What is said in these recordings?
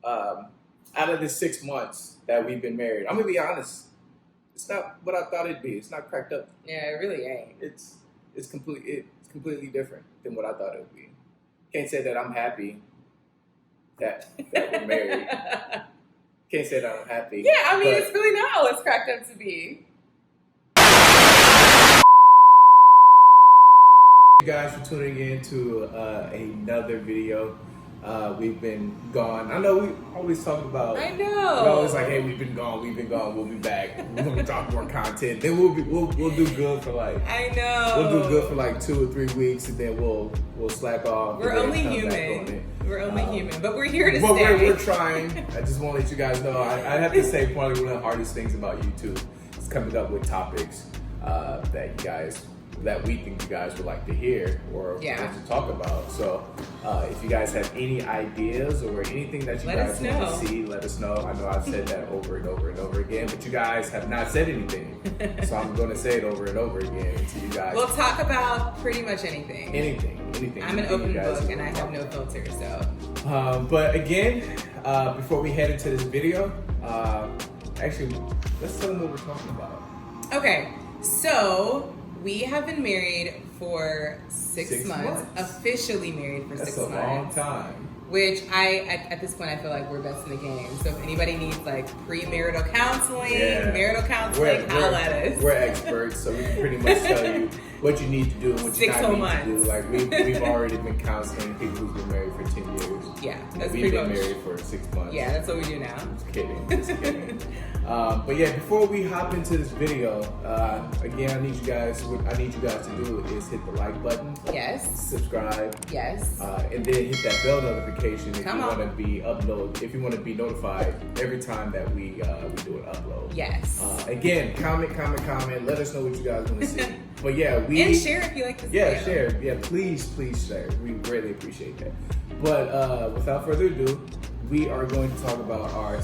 out of the 6 months that we've been married, I'm gonna be honest. It's not what I thought it'd be. It's not cracked up. Yeah, it really ain't. It's completely different than what I thought it would be. Can't say that I'm happy that we're married. Can't say that I'm happy. Yeah, I mean, it's really not all it's cracked up to be. Thank you guys for tuning in to another video. We've been gone. I know we always talk about. I know. We're always like, hey, we've been gone. We'll be back. We're gonna drop more content. Then we'll do good for like. I know. We'll do good for like 2 or 3 weeks, and then we'll slack off. We're only human. We're only human, but we're here to but stay. We're trying. I just want to let you guys know. I have to say, probably one of the hardest things about YouTube is coming up with topics that we think you guys would like to hear or want to talk about. So if you guys have any ideas or anything that you guys want to see, let us know. I know I've said that over and over and over again, but you guys have not said anything. So I'm going to say it over and over again to you guys. We'll talk about pretty much anything. Anything. I'm an open book and I have no filter, so. But again, before we head into this video, actually, let's tell them what we're talking about. Okay, so we have been married for 6 months. Officially married for 6 months. That's a long time. Which at this point, I feel like we're best in the game. So if anybody needs like premarital counseling, marital counseling, holla at us. We're experts, so we can pretty much tell you what you need to do and what you not need to do. Like we've already been counseling people who've been married for 10 years. Yeah, that's we've been married for 6 months. Yeah, that's what we do now. Just kidding. But yeah, before we hop into this video, again, I need you guys to do is hit the like button. Yes. Subscribe. Yes. And then hit that bell notification if you want to be notified every time that we do an upload. Yes. Again, comment. Let us know what you guys want to see. But yeah, and share if you like this video. Share. Yeah, please share. We greatly appreciate that. But without further ado, we are going to talk about our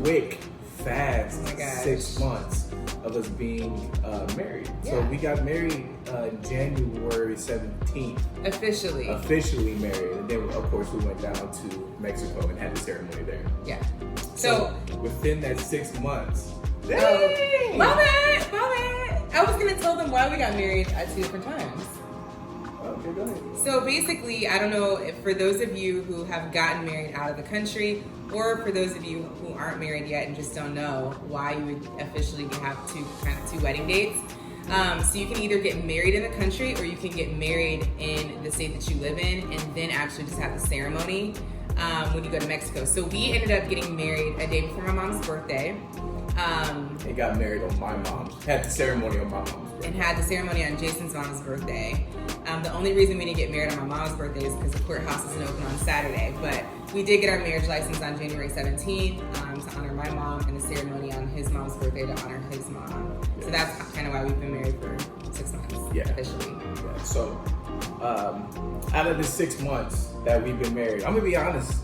quick, fast 6 months of us being married. Yeah. So we got married January 17th. Officially married. And then, of course, we went down to Mexico and had the ceremony there. Yeah. So within that 6 months. Love it. I was going to tell them why we got married at 2 different times. Okay, go ahead. So basically, I don't know if for those of you who have gotten married out of the country, or for those of you who aren't married yet and just don't know why you would officially have two wedding dates. So you can either get married in the country or you can get married in the state that you live in and then actually just have the ceremony when you go to Mexico. So we ended up getting married a day before my mom's birthday. They got married on my mom's. Had the ceremony on my mom's birthday. And had the ceremony on Jason's mom's birthday. The only reason we didn't get married on my mom's birthday is because the courthouse isn't open on Saturday. But we did get our marriage license on January 17th to honor my mom, and the ceremony on his mom's birthday to honor his mom. Yes. So that's kind of why we've been married for 6 months. Yeah. Officially. Yeah. So out of the 6 months that we've been married, I'm gonna be honest.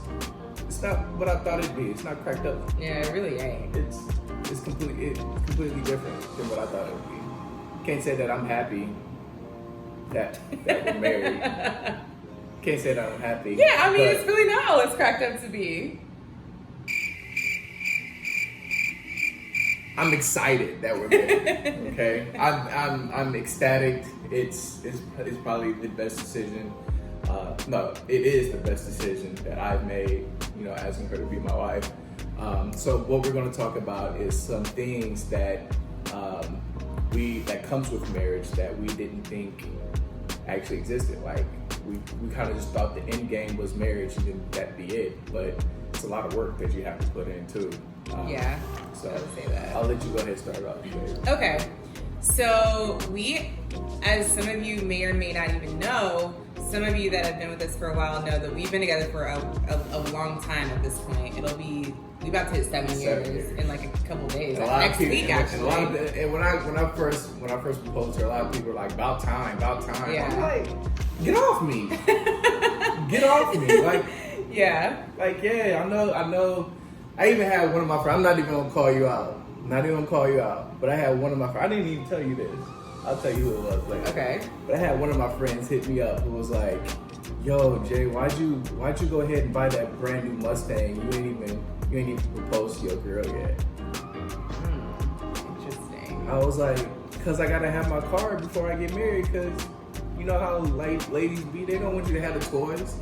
It's not what I thought it'd be. It's not cracked up. Yeah, it really ain't. It's completely different than what I thought it would be. Can't say that I'm happy that we're married. Can't say that I'm happy. Yeah, I mean, it's really not all it's cracked up to be. I'm excited that we're married. Okay, I'm ecstatic. It's probably the best decision. No, it is the best decision that I've made. You know, asking her to be my wife. So what we're going to talk about is some things that that comes with marriage that we didn't think actually existed. Like we kind of just thought the end game was marriage and then that'd be it. But it's a lot of work that you have to put in too. Yeah. So I would say that. I'll let you go ahead and start off. Okay. So we, as some of you may or may not even know, some of you that have been with us for a while know that we've been together for a long time at this point. We about to hit 7 years in like a couple days. Next week, actually. And when I first proposed to her, a lot of people were like, about time. Yeah. I'm like, get off me. Get off me. Like, yeah. Like, yeah, I know. I even had one of my friends, I'm not even gonna call you out. But I had one of my friends, I didn't even tell you this. I'll tell you who it was later. Okay. But I had one of my friends hit me up who was like, yo, Jay, why'd you go ahead and buy that brand new Mustang? You ain't even proposed to your girl yet. Interesting. I was like, cause I gotta have my car before I get married, cause you know how like ladies be, they don't want you to have the toys.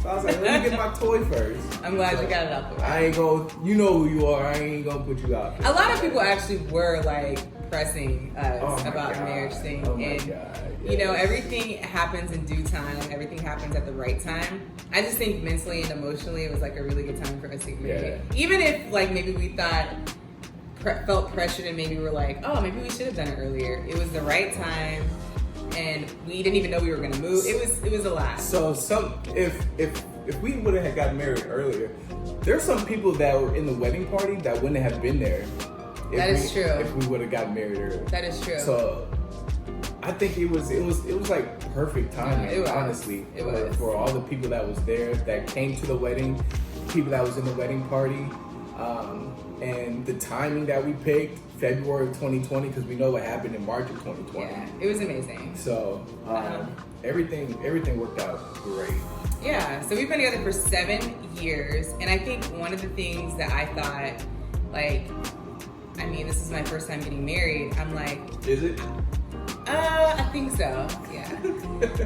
So I was like, let me get my toy first. I'm glad you got it out the way. I ain't gonna, you know who you are, I ain't gonna put you out there. A lot of people actually were like pressing us about God. marriage thing. Oh my And God. you know, Yes. everything happens in due time. Everything happens at the right time. I just think mentally and emotionally it was like a really good time for us to get married. Yeah. Even if like maybe we thought, felt pressured and maybe we were like, oh, maybe we should have done it earlier. It was the right time. And we didn't even know we were gonna move. It was a lot. So if we would have gotten married earlier, there's some people that were in the wedding party that wouldn't have been there. That is true. If we would have gotten married earlier. That is true. So I think it was like perfect timing. It was. Honestly, It was. for all the people that was there that came to the wedding, people that was in the wedding party, and the timing that we picked, February of 2020, because we know what happened in March of 2020. Yeah, it was amazing. So everything worked out great. Yeah, so we've been together for 7 years, and I think one of the things that I thought, like, I mean, this is my first time getting married. I'm like, Is it? I think so. Yeah.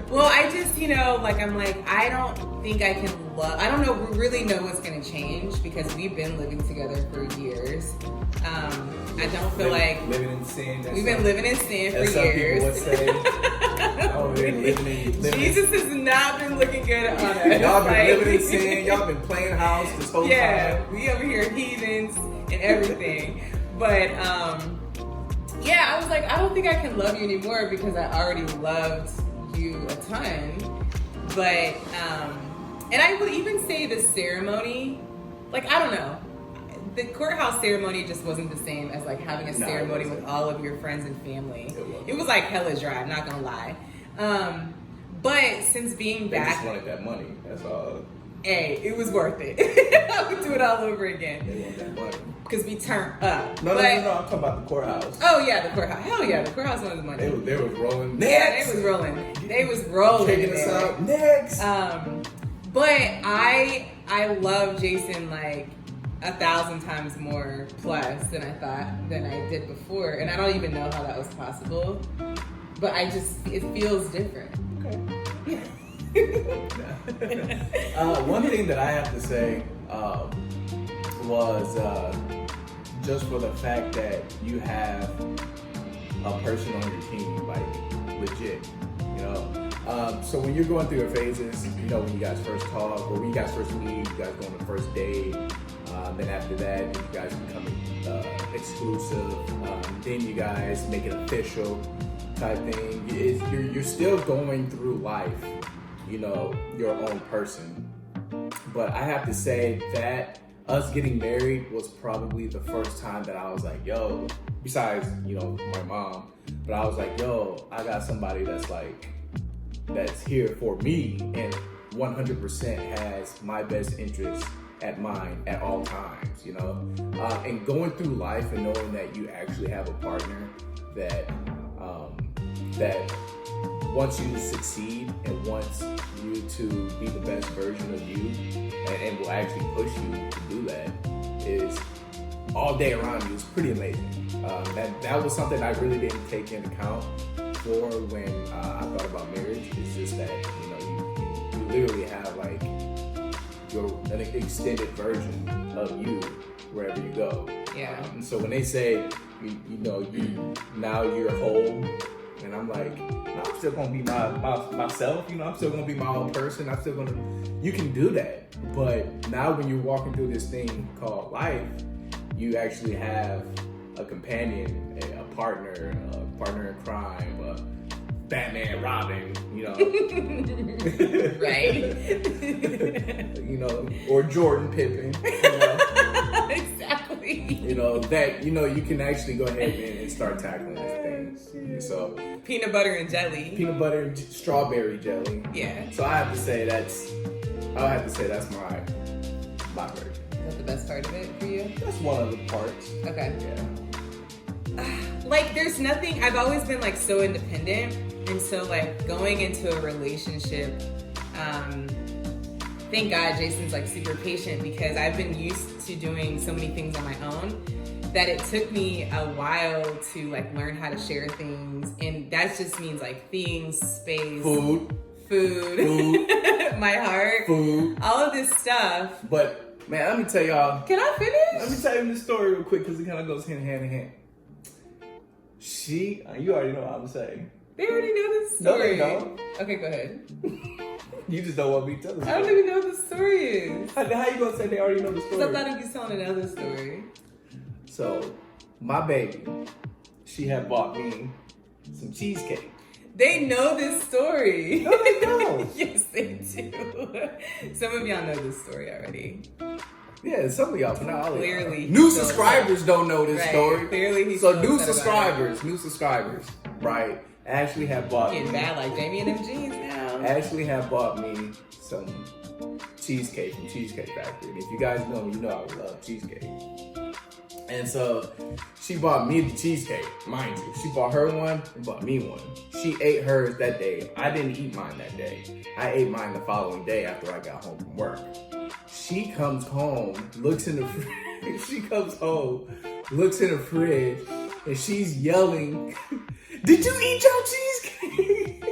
Well, I just, you know, like, I'm like, I don't think I can I don't know, really know what's going to change because we've been living together for years. I don't feel like living in sin. we've been living in sin for Some years. people would say, oh, we're living. Jesus has not been looking good on us. Y'all been Like- living in sin. Y'all been playing house this whole Yeah, time. we over here heathens and everything. But yeah, I was like, I don't think I can love you anymore because I already loved you a ton. But and I would even say the ceremony, like, I don't know. The courthouse ceremony just wasn't the same as like having a No, it ceremony wasn't. with all of your friends and family. It wasn't. It was like hella dry, I'm not gonna lie. But since being They back, just wanted that money. That's all. hey, it was worth it. I would do it all over again. They want that money. Because we turned up. No, But- I'm talking about the courthouse. Oh yeah, the courthouse. Hell yeah, the courthouse wanted the money. They was rolling. Yeah, Next. they was rolling. They was rolling. Taking us man. out. Next. But I love Jason like 1,000 times more plus than I did before, and I don't even know how that was possible. But it feels different. One thing that I have to say was just for the fact that you have a person on your team, like legit, you know. So when you're going through your phases, you know, when you guys first talk or when you guys first meet, you guys go on the first date. Then after that, you guys become exclusive. Then you guys make it official type thing. You're still going through life, you know, your own person. But I have to say that us getting married was probably the first time that I was like, yo, besides, you know, my mom, but I was like, yo, I got somebody that's here for me and 100% has my best interest at mind at all times, you know? And going through life and knowing that you actually have a partner that wants you to succeed and wants you to be the best version of you and will actually push you to do that is all day around you is pretty amazing. That was something I really didn't take into account for when I thought about marriage. It's just that, you know, you literally have like an extended version of you wherever you go. Yeah. So when they say, now you're whole, and I'm like, no, I'm still gonna be myself. You know, I'm still gonna be my own person. I'm still gonna. You can do that, but now when you're walking through this thing called life, you actually have a companion, a partner in crime, Batman, Robin, you know, Right. you know, or Jordan Pippen, you know. Exactly. You know, that, you know, you can actually go ahead and start tackling these things. So Peanut butter and jelly. peanut butter and strawberry jelly. Yeah. So I have to say that's my version. That's the best part of it for you? That's one of the parts. Okay. Yeah. Like, there's nothing, I've always been like so independent, and so like going into a relationship, Thank God Jason's like super patient, because I've been used to doing so many things on my own that it took me a while to like learn how to share things. And that just means like things, space, food, my heart, food, all of this stuff. But man, let me tell y'all. Can I finish? Let me tell you the story real quick, because it kind of goes hand in hand. You already know what I'm saying. They already know this No, story. they don't. Okay, go ahead. You just don't want me to tell the story. I don't even know what the story is. How you gonna say they already know the story? Because I thought he was telling another story. So, my baby, she had bought me some cheesecake. They know this story. No, they don't. Yes, they do. Some of y'all know this story already. Yeah, some of y'all, but not all of y'all. Clearly. New subscribers don't know this Right. story. Clearly he's So so new upset about subscribers, right? Ashley had bought Getting me. bad like Jamie and them jeans now. Ashley had bought me some cheesecake from Cheesecake Factory. And if you guys know me, you know I love cheesecake. And so she bought me the cheesecake, mind you. She bought her one and bought me one. She ate hers that day. I didn't eat mine that day. I ate mine the following day after I got home from work. She comes home, looks in the fridge. She comes home, looks in the fridge, and she's yelling, "Did you eat your cheesecake?"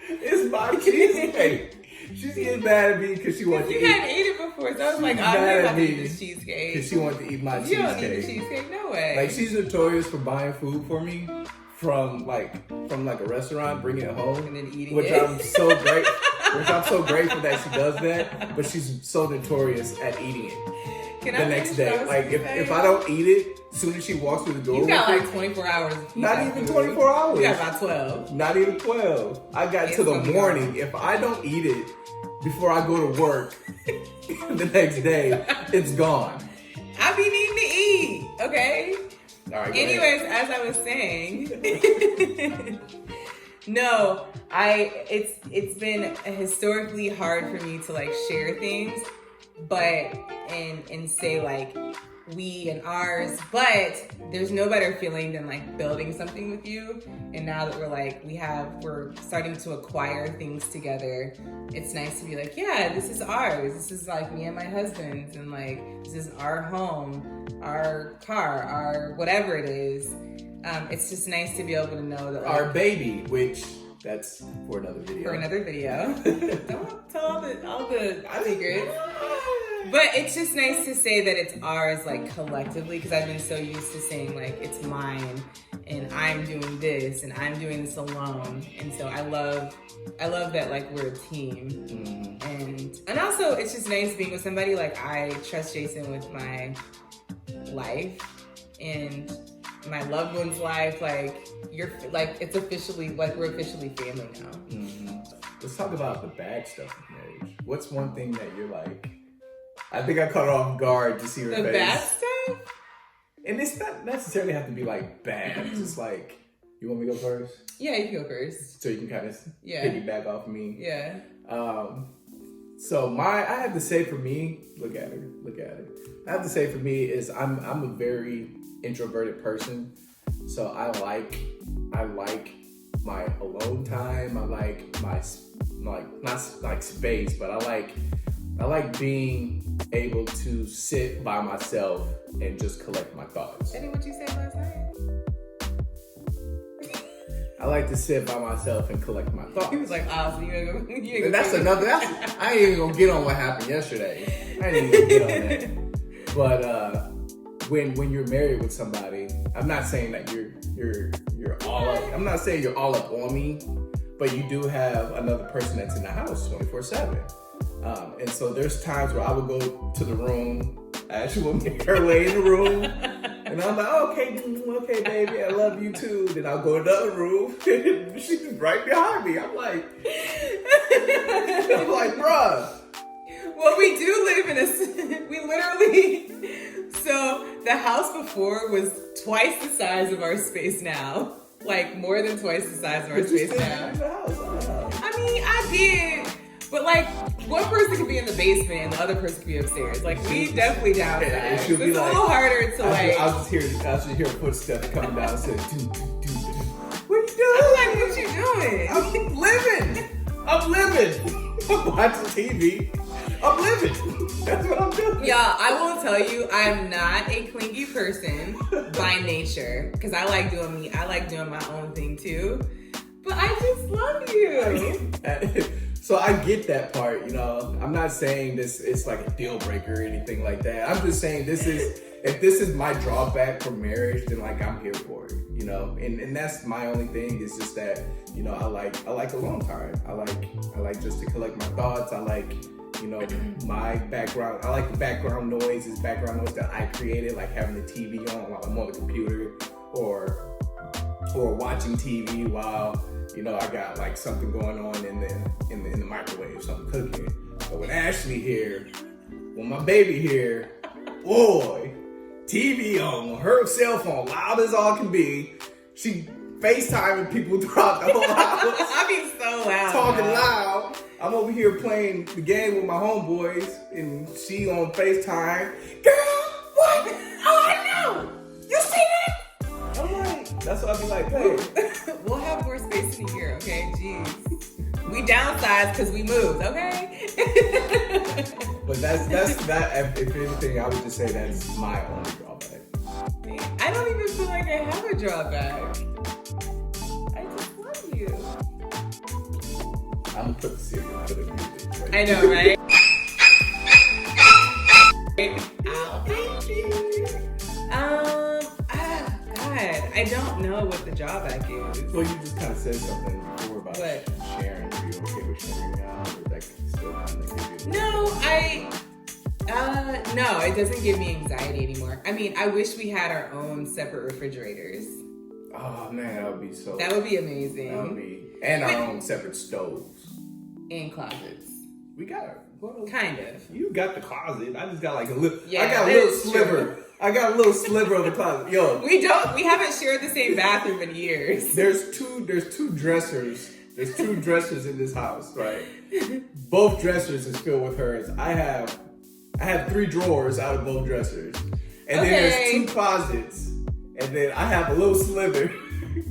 It's my cheesecake. She's getting mad at me because she wanted to You eat. hadn't eaten it before, so I was like, She's I'm mad not at about to me eat this cheesecake. Because she wanted to eat my You cheesecake. don't eat the cheesecake, no way. Like, she's notorious for buying food for me from a restaurant, bringing it home, And then eating which it. I'm so great. Which I'm so grateful that she does that. But she's so notorious at eating it Can the I next finish day. what I was Like, gonna if say? I don't eat it, as soon as she walks through the door, You got with like it, 24 hours. to keep not that even food. 24 hours. You got about 12. Not even 12. I got It's to the gonna be morning. If I don't eat it before I go to work the next day, it's gone. I be needing to eat, okay? All right. Go Anyways, ahead. as I was saying, no, it's been historically hard for me to like share things, but and say like we and ours, but there's no better feeling than like building something with you. And now that we're starting to acquire things together, it's nice to be like, yeah, this is ours. This is like me and my husband's, and like this is our home, our car, our whatever it is. It's just nice to be able to know that like, Our baby, which that's for another video. for another video. Don't tell all the secrets. But it's just nice to say that it's ours, like collectively, because I've been so used to saying like it's mine and I'm doing this and I'm doing this alone. And so I love that like we're a team. Mm-hmm. And also it's just nice being with somebody. Like I trust Jason with my life and my loved one's life. Like it's officially like we're officially family now. Mm-hmm. Let's talk about the bad stuff of marriage. What's one thing that you're like, I think I caught her off guard to see her The face. bad stuff? And it's not necessarily have to be like bad. It's just like, you want me to go first? Yeah, you can go first. So you can kind of Yeah. piggyback off me. Yeah. So I have to say for me, look at her. I have to say for me is I'm a very introverted person. So I like my alone time. I like my not like space, but I like being able to sit by myself and just collect my thoughts. That ain't what you said last night? I like to sit by myself and collect my thoughts. He was like, so you ain't gonna And that's another. I ain't even gonna get on what happened yesterday. I ain't even gonna get on that. But when you're married with somebody, I'm not saying that you're all up. I'm not saying you're all up on me, but you do have another person that's in the house 24/7. And so there's times where I would go to the room. I actually would make her lay in the room, and I'm like, okay, baby, I love you too. Then I'll go to the other room, and she's right behind me. I'm like, bruh. Well, we do live in we literally, so the house before was twice the size of our space now. Like more than twice the size of our space now. In the house. I mean, I did, but like one person could be in the basement and the other person could be upstairs. Like we definitely downsized. It It's should be a like- little harder to like. I'll just hear footsteps coming down. Say, what are you I'm doing? like, what you doing? I'm living. I'm living. I'm watching TV. I'm living. That's what I'm doing. Yeah, I will tell you, I'm not a clingy person by nature because I like doing me. I like doing my own thing too. But I just love you. So I get that part, you know. I'm not saying this it's like a deal breaker or anything like that. I'm just saying if this is my drawback for marriage, then like I'm here for it, you know. And that's my only thing. It's just that, you know, I like alone time. I like just to collect my thoughts. I like, you know, my background. I like the background noise that I created, like having the TV on while I'm on the computer or watching TV while, you know, I got like something going on in the microwave, something cooking. But with Ashley here, with my baby here, boy, TV on, her cell phone loud as all can be. She FaceTiming people throughout the whole house. I be so loud. Talking loud. I'm over here playing the game with my homeboys, and she on FaceTime. Girl, what? Oh, I know. You see that? I'm like, that's what I be like, hey. We'll have more space in here, okay? Jeez. We downsized because we moved, okay? But that's that. If anything, I would just say that's my only drawback. I don't even feel like I have a drawback. I just love you. I'm gonna put the cereal to the music. Right? I know, right? Ow, baby. God, I don't know what the drawback is. Well, you just kind of said something before about What? sharing. Are you okay with sharing now, or that still kind of give you? No, it doesn't give me anxiety anymore. I mean, I wish we had our own separate refrigerators. Oh man, that would be so. That would be amazing. That would be, and our own separate stoves. And closets. We got it. Well, Kind of. you got the closet. I just got like a little. Yeah, I got a that little is sliver. true. I got a little sliver of the closet. Yo, We haven't shared the same bathroom in years. there's two dressers. There's two dressers in this house, right? Both dressers is filled with hers. I have 3 drawers out of both dressers. And then there's 2 closets. And then I have a little sliver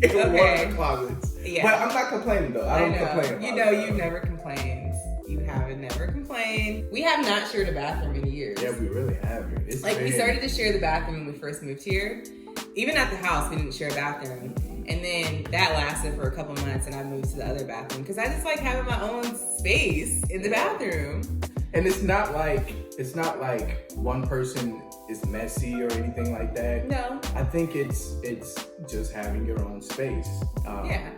in one of the closets. Yeah. But I'm not complaining though. I don't complain about it. You know, you've never complained. You haven't never complained. We have not shared a bathroom in years. Yeah, we really haven't. It's Like, we been- started to share the bathroom when we first moved here. Even at the house, we didn't share a bathroom. And then that lasted for a couple months, and I moved to the other bathroom because I just like having my own space in the bathroom. And it's not like one person is messy or anything like that. No. I think it's just having your own space. Yeah.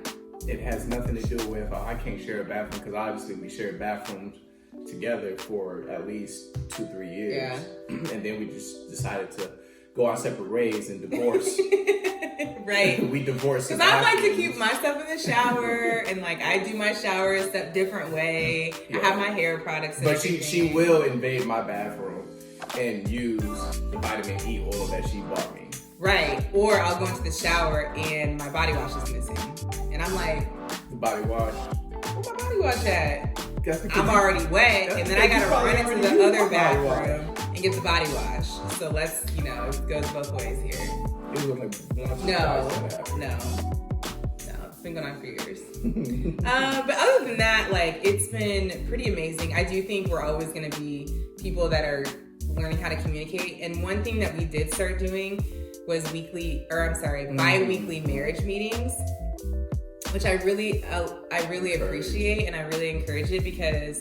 It has nothing to do with I can't share a bathroom, because obviously we shared bathrooms together for at least 2-3 years. Yeah. And then we just decided to go our separate ways and divorce. Right. We divorced. Because I like to keep my stuff in the shower, and like I do my shower a step different way. Yeah. I have my hair products. And But she everything. will invade my bathroom and use the vitamin E oil that she bought me. Right. Or I'll go into the shower and my body wash is missing, and I'm like, The body wash. where's my body wash at? That's because I'm already wet, and then I gotta run into already the used other my body wash. bathroom and get the body wash. So let's, it goes both ways here. It was only once or twice No, that happened. no, it's been going on for years. But other than that, like, it's been pretty amazing. I do think we're always gonna be people that are learning how to communicate. And one thing that we did start doing was bi-weekly marriage meetings, which I really appreciate, and I really encourage it because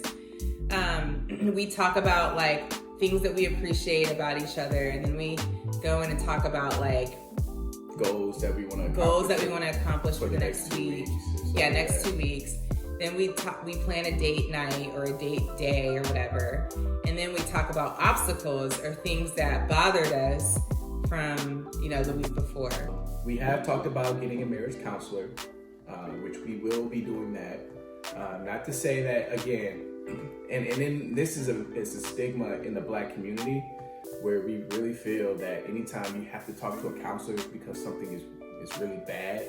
we talk about like things that we appreciate about each other, and then we go in and talk about like Goals that we want to accomplish for the next 2 week. weeks or something Yeah, like next that. 2 weeks. Then we plan a date night or a date day or whatever, and then we talk about obstacles or things that bothered us from the week before. We have talked about getting a marriage counselor, which we will be doing that. Not to say that again, and then this is a stigma in the Black community where we really feel that anytime you have to talk to a counselor because something is really bad,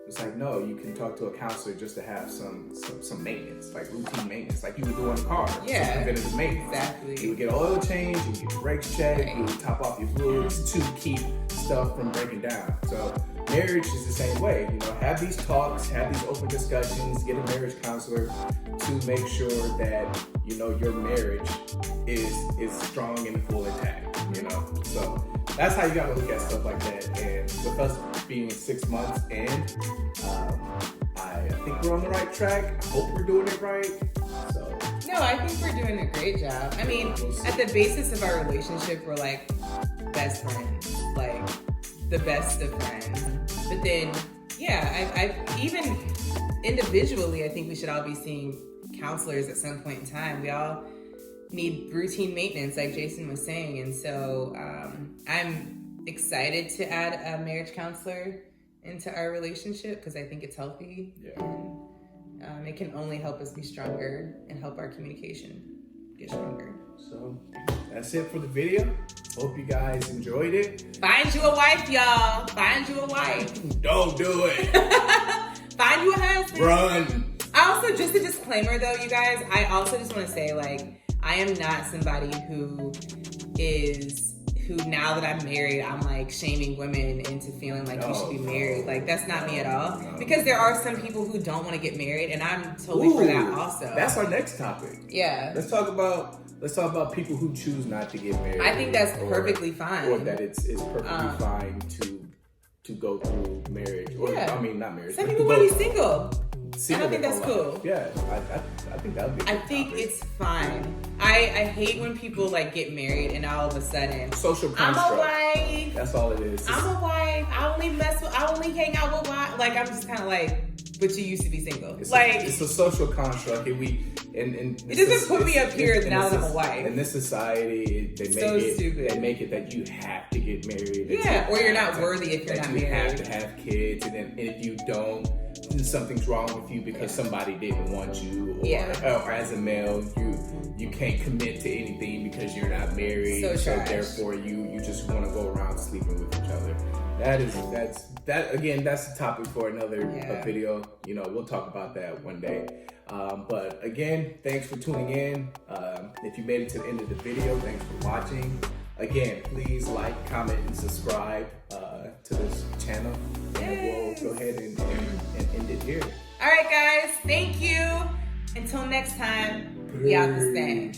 It's like, no, you can talk to a counselor just to have some maintenance, like routine maintenance, like you would do on a car. Yeah. Some preventative maintenance. Exactly. You would get oil change, you would get your brakes checked, Right. you would top off your fluids to keep stuff from breaking down. So marriage is the same way. You know, have these talks, have these open discussions, get a marriage counselor to make sure that, you know, your marriage is strong and full intact, you know? So that's how you gotta look at stuff like that. And with us being 6 months in, I think we're on the right track. I hope we're doing it right. So No, I think we're doing a great job. I mean, at the basis of our relationship, we're like best friends, like the best of friends. But then, yeah, I even individually, I think we should all be seeing counselors at some point in time. We all need routine maintenance, like Jason was saying. And so I'm excited to add a marriage counselor into our relationship because I think it's healthy. Yeah. And it can only help us be stronger and help our communication get stronger. So that's it for the video. Hope you guys enjoyed it. Find you a wife, y'all. Find you a wife. Don't do it. Find you a husband. Run. I also, just a disclaimer though, you guys, I also just want to say, like, I am not somebody who now that I'm married, I'm like shaming women into feeling like you should be married. Like, that's not me at all. Because there are some people who don't want to get married, and I'm totally for that also. That's our next topic. Yeah. Let's talk about people who choose not to get married. I think that's perfectly fine. Or that it's perfectly fine to go through marriage. Or Yeah. I mean, not marriage. Some people want to be single. Single and I think that's cool. Yeah, I think that would be a good topic. It's fine. I hate when people like get married and all of a sudden social I'm construct. a wife. That's all it is. I'm a wife. I only hang out with wife. Like, I'm just kind of like, but you used to be single. It's Like, a social construct, and it doesn't put me up here now that I'm a wife. In this society, they make it that you have to get married. Yeah, or you're not worthy if you're not married. You have to have kids, and then if you don't, then something's wrong with you because somebody didn't want you, or as a male, you can't commit to anything because you're not married. So therefore you just want to go around sleeping with each other. That's the topic for another video. You know, we'll talk about that one day. But again, thanks for tuning in. If you made it to the end of the video, thanks for watching. Again, please like, comment, and subscribe to this channel. And we'll go ahead and end it here. All right, guys. Thank you. Until next time, we out this thing.